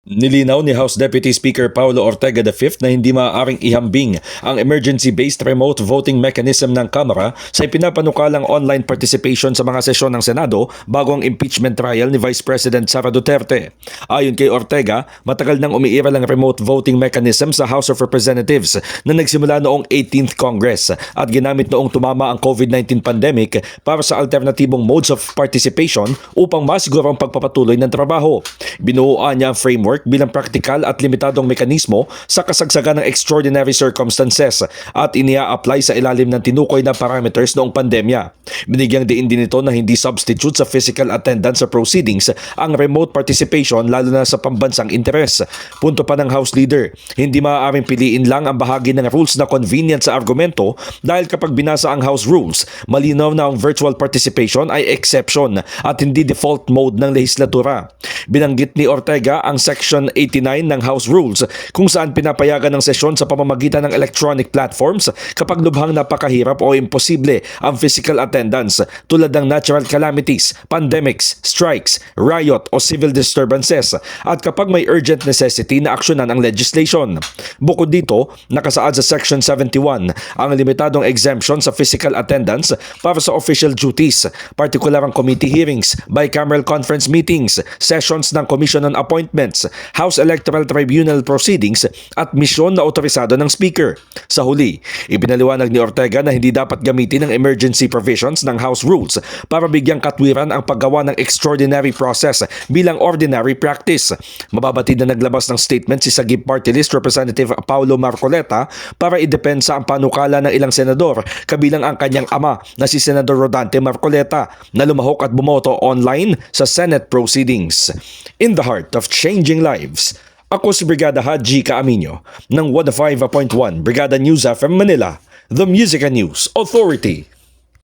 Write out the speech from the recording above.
Nilinaw ni House Deputy Speaker Paulo Ortega V na hindi maaaring ihambing ang emergency-based remote voting mechanism ng Kamara sa ipinapanukalang online participation sa mga sesyon ng Senado bago ang impeachment trial ni Vice President Sara Duterte. Ayon kay Ortega, matagal nang umiiral ang remote voting mechanism sa House of Representatives na nagsimula noong 18th Congress at ginamit noong tumama ang COVID-19 pandemic para sa alternatibong modes of participation upang masiguro ang pagpapatuloy ng trabaho. Binuuan niya ang framework bilang praktikal at limitadong mekanismo sa kasagsagan ng extraordinary circumstances at inia-apply sa ilalim ng tinukoy na parameters noong pandemya. Binigyang diin din ito na hindi substitute sa physical attendance sa proceedings ang remote participation lalo na sa pambansang interes. Punto pa ng House Leader, hindi maaaring piliin lang ang bahagi ng rules na convenient sa argumento dahil kapag binasa ang House Rules, malinaw na ang virtual participation ay exception at hindi default mode ng lehislatura. Binanggit ni Ortega ang Section 89 ng House Rules kung saan pinapayagan ng sesyon sa pamamagitan ng electronic platforms kapag lubhang napakahirap o imposible ang physical attendance tulad ng natural calamities, pandemics, strikes, riot o civil disturbances at kapag may urgent necessity na aksyonan ang legislation. Bukod dito, nakasaad sa Section 71 ang limitadong exemption sa physical attendance para sa official duties, partikular ang committee hearings, bicameral conference meetings, sessions ng Commission on Appointments, House Electoral Tribunal proceedings at misyon na otorisado ng Speaker. Sa huli, ipinaliwanag ni Ortega na hindi dapat gamitin ang emergency provisions ng House Rules para bigyang katwiran ang paggawa ng extraordinary process bilang ordinary practice. Mababatid na naglabas ng statement si Sagip Party List Representative Paulo Marcoleta para idepensa ang panukala ng ilang senador kabilang ang kanyang ama na si Senador Rodante Marcoleta na lumahok at bumoto online sa Senate proceedings. In the heart of changing lives, ako si Brigada Haji Caaminio ng 105.1 Brigada News FM Manila, the Music and News Authority.